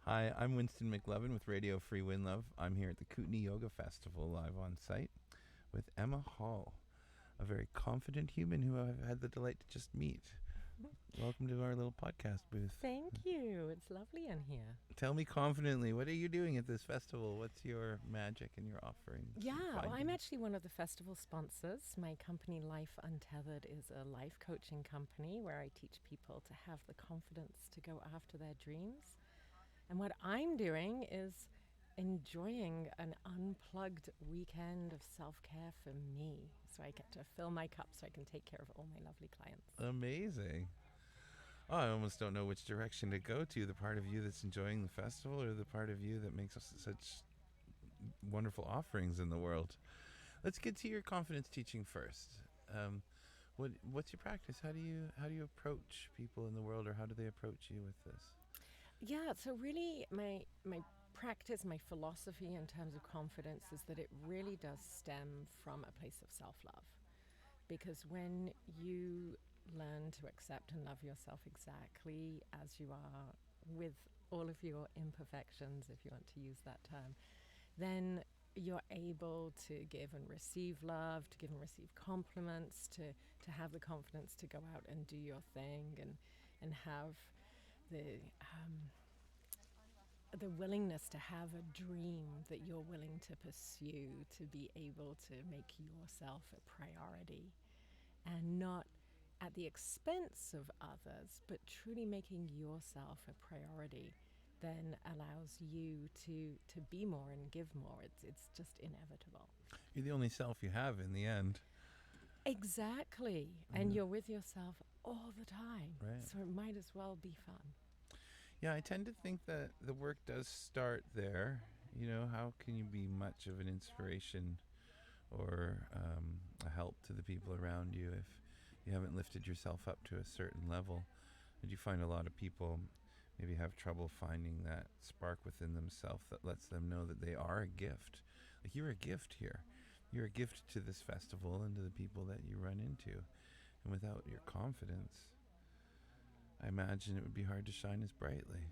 Hi, I'm Winston McLevin with Radio Free Winlove. I'm here at the Kootenay Yoga Festival live on site with Emma Hall, a very confident human who I've had the delight to just meet. Welcome to our little podcast booth. Thank you. It's lovely in here. Tell me confidently, what are you doing at this festival? What's your magic and your offerings? Yeah, well, I'm actually one of the festival sponsors. My company, Life Untethered, is a life coaching company where I teach people to have the confidence to go after their dreams. And what I'm doing is enjoying an unplugged weekend of self-care for me. So I get to fill my cup so I can take care of all my lovely clients. Amazing. Oh, I almost don't know which direction to go to, the part of you that's enjoying the festival or the part of you that makes such wonderful offerings in the world. Let's get to your confidence teaching first. What's your practice? How do you approach people in the world, or how do they approach you with this? Yeah, so really my practice, my philosophy in terms of confidence is that it really does stem from a place of self-love. Because when you learn to accept and love yourself exactly as you are, with all of your imperfections, if you want to use that term, then you're able to give and receive love, to give and receive compliments, to have the confidence to go out and do your thing and have the willingness to have a dream that you're willing to pursue, to be able to make yourself a priority and not at the expense of others, but truly making yourself a priority then allows you to be more and give more. It's just inevitable. You're the only self you have in the end. Exactly. And you're with yourself all the time. Right. So it might as well be fun. Yeah, I tend to think that the work does start there. You know, how can you be much of an inspiration or a help to the people around you if you haven't lifted yourself up to a certain level? And you find a lot of people maybe have trouble finding that spark within themselves that lets them know that they are a gift. Like, you're a gift here. You're a gift to this festival and to the people that you run into. And without your confidence, I imagine it would be hard to shine as brightly.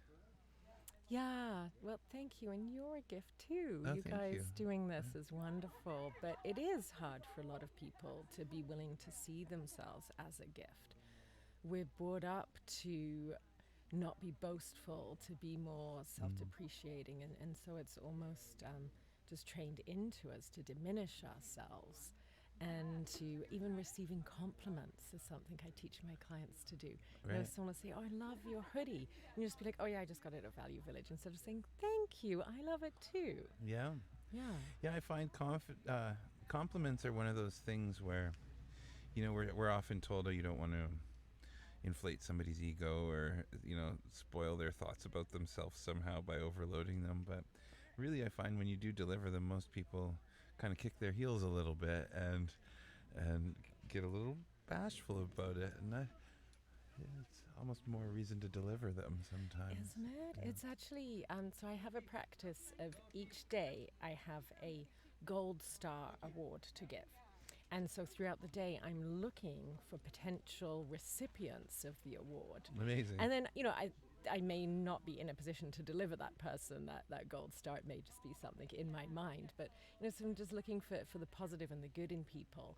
Yeah, well, thank you. And you're a gift too. Oh, you thank guys you. doing this is wonderful. But it is hard for a lot of people to be willing to see themselves as a gift. We're brought up to not be boastful, to be more self-depreciating. And so it's almost just trained into us to diminish ourselves. And to even receiving compliments is something I teach my clients to do. Right. You know, someone will say, "Oh, I love your hoodie," and you just be like, "Oh yeah, I just got it at Value Village," instead of saying, "Thank you, I love it too." Yeah. Yeah. Yeah, I find compliments are one of those things where, you know, we're often told, oh, you don't want to inflate somebody's ego or, you know, spoil their thoughts about themselves somehow by overloading them. But really, I find when you do deliver them, most people kind of kick their heels a little bit and get a little bashful about it. And it's almost more reason to deliver them sometimes. Isn't it? Yeah. It's actually, so I have a practice of each day I have a gold star award to give. And so throughout the day, I'm looking for potential recipients of the award. Amazing. And then, you know, I may not be in a position to deliver that person that gold star. It may just be something in my mind. But, you know, so I'm just looking for the positive and the good in people.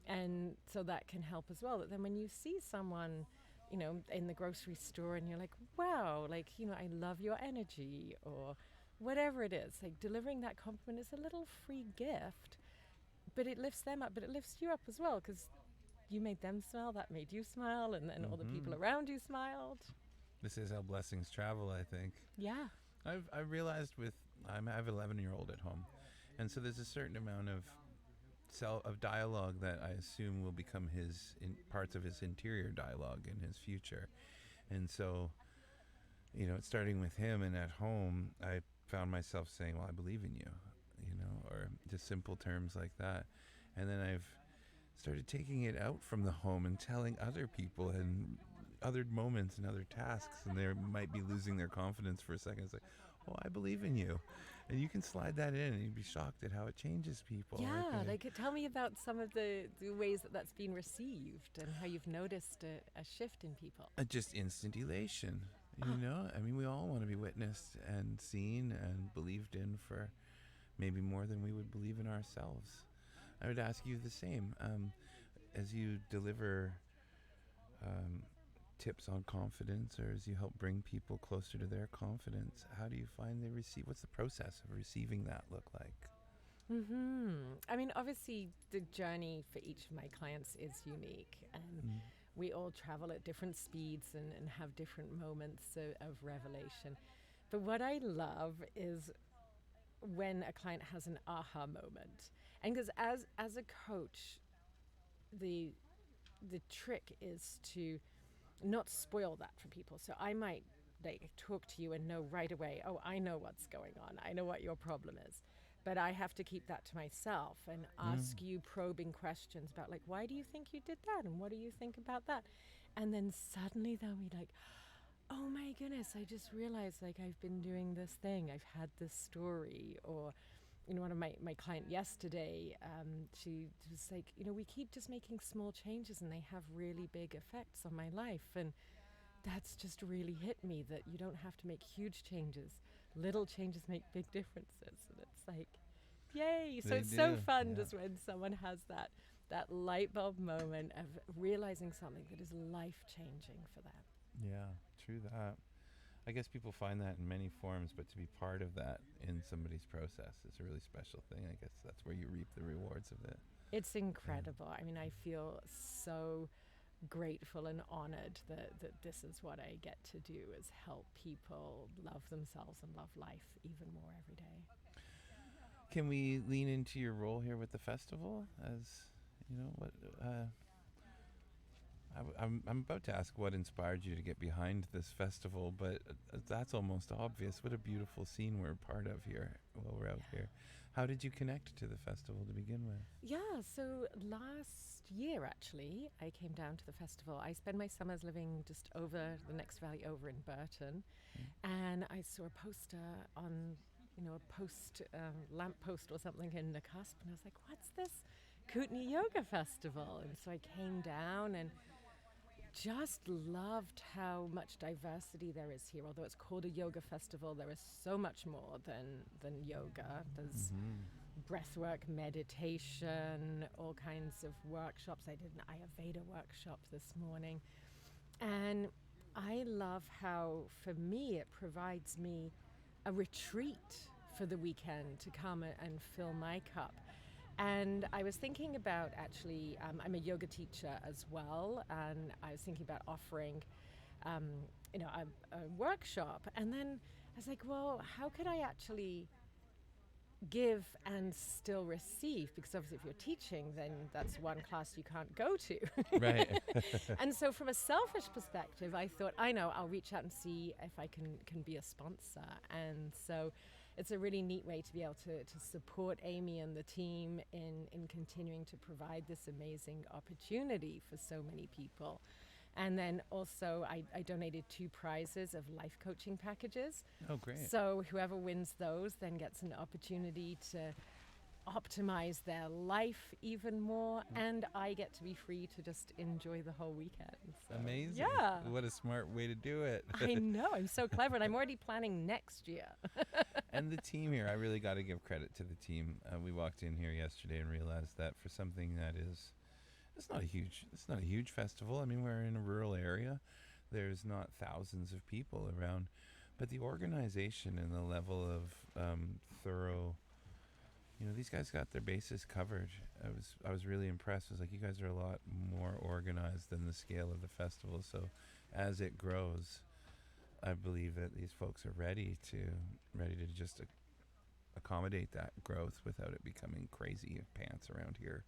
And so that can help as well. That then when you see someone, you know, in the grocery store and you're like, wow, like, you know, I love your energy or whatever it is, like delivering that compliment is a little free gift, but it lifts them up, but it lifts you up as well because you made them smile, that made you smile, and then all the people around you smiled. This is how blessings travel, I think. Yeah. I've realized I have an 11-year-old at home, and so there's a certain amount of dialogue that I assume will become parts of his interior dialogue in his future. And so, you know, starting with him and at home, I found myself saying, well, I believe in you, you know, or just simple terms like that. And then I've started taking it out from the home and telling other people and other moments and other tasks, and they might be losing their confidence for a second. It's like, oh, I believe in you. And you can slide that in and you'd be shocked at how it changes people. Yeah, tell me about some of the ways that that's been received and how you've noticed a shift in people. Just instant elation. You know, I mean, we all want to be witnessed and seen and believed in for maybe more than we would believe in ourselves. I would ask you the same. As you deliver tips on confidence, or as you help bring people closer to their confidence, how do you find they receive? What's the process of receiving that look like? I mean, obviously, the journey for each of my clients is unique, and we all travel at different speeds and have different moments of revelation. But what I love is when a client has an aha moment, and because as a coach, the trick is to not spoil that for people. So I might talk to you and know right away, oh, I know what's going on. I know what your problem is. But I have to keep that to myself and ask you probing questions about, like, why do you think you did that? And what do you think about that? And then suddenly they'll be like, oh my goodness, I just realized, like, I've been doing this thing. I've had this story. Or, you know, one of my client yesterday, she was like, you know, we keep just making small changes and they have really big effects on my life. And that's just really hit me, that you don't have to make huge changes. Little changes make big differences. And it's like, yay. So it's so fun just when someone has that light bulb moment of realizing something that is life-changing for them. Yeah, true that. I guess people find that in many forms, but to be part of that in somebody's process is a really special thing. I guess that's where you reap the rewards of it. It's incredible. I mean, I feel so grateful and honored that this is what I get to do, is help people love themselves and love life even more every day. Can we lean into your role here with the festival? As you know, what I'm about to ask what inspired you to get behind this festival, but that's almost obvious. What a beautiful scene we're a part of here while we're out here. How did you connect to the festival to begin with? Yeah, so last year, actually, I came down to the festival. I spend my summers living just over the next valley over in Burton, and I saw a poster on, you know, a post, lamppost or something in the cusp, and I was like, what's this Kootenay Yoga Festival? And so I came down and just loved how much diversity there is here. Although it's called a yoga festival, there is so much more than yoga. There's breathwork, meditation, all kinds of workshops. I did an Ayurveda workshop this morning. And I love how, for me, it provides me a retreat for the weekend to come and fill my cup. And I was thinking about, actually, I'm a yoga teacher as well, and I was thinking about offering, you know, a workshop. And then I was like, well, how could I actually give and still receive? Because obviously if you're teaching, then that's one class you can't go to. Right. And so from a selfish perspective, I thought, I know, I'll reach out and see if I can be a sponsor. And so it's a really neat way to be able to support Amy and the team in continuing to provide this amazing opportunity for so many people. And then also I donated 2 prizes of life coaching packages. Oh, great. So whoever wins those then gets an opportunity to optimize their life even more, and I get to be free to just enjoy the whole weekend. So, amazing. Yeah. What a smart way to do it. I know, I'm so clever, and I'm already planning next year. And the team here, I really got to give credit to the team. We walked in here yesterday and realized that for something that is, it's not a huge festival. I mean, we're in a rural area. There's not thousands of people around, but the organization and the level of thorough, you know, these guys got their bases covered. I was really impressed. I was like, you guys are a lot more organized than the scale of the festival. So as it grows, I believe that these folks are ready to just accommodate that growth without it becoming crazy pants around here.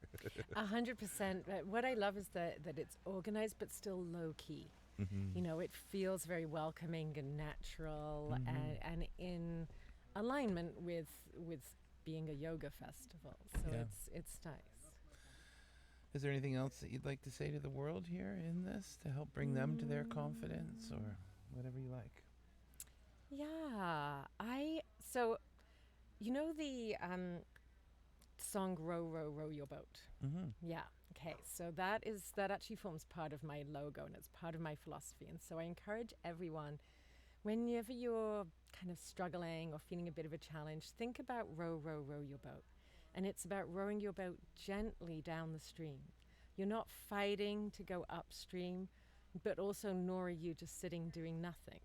100%. What I love is that it's organized but still low key. Mm-hmm. You know, it feels very welcoming and natural, and in alignment with being a yoga festival. So Yeah. it's nice. Is there anything else that you'd like to say to the world here in this to help bring them to their confidence, or whatever you like? Yeah, so you know the song "Row, Row, Row Your Boat." Mm-hmm. Yeah. Okay. So that actually forms part of my logo, and it's part of my philosophy. And so I encourage everyone whenever you're kind of struggling or feeling a bit of a challenge, think about row, row, row your boat. And it's about rowing your boat gently down the stream. You're not fighting to go upstream, but also nor are you just sitting doing nothing.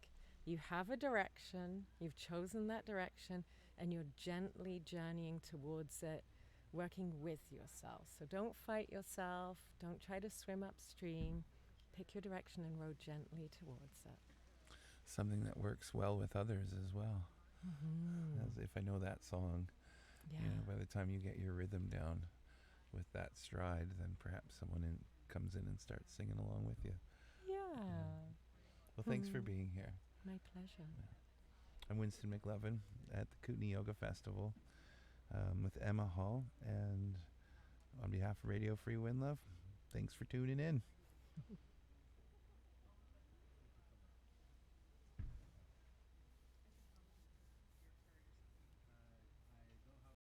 You have a direction, you've chosen that direction, and you're gently journeying towards it, working with yourself. So don't fight yourself, don't try to swim upstream. Pick your direction and row gently towards it. Something that works well with others as well. As if I know that song, Yeah. by the time you get your rhythm down with that stride, then perhaps someone comes in and starts singing along with you. Yeah. Well, thanks for being here. My pleasure. I'm Winston McLovin at the Kootenay Yoga Festival with Emma Hall, and on behalf of Radio Free Winlove, thanks for tuning in.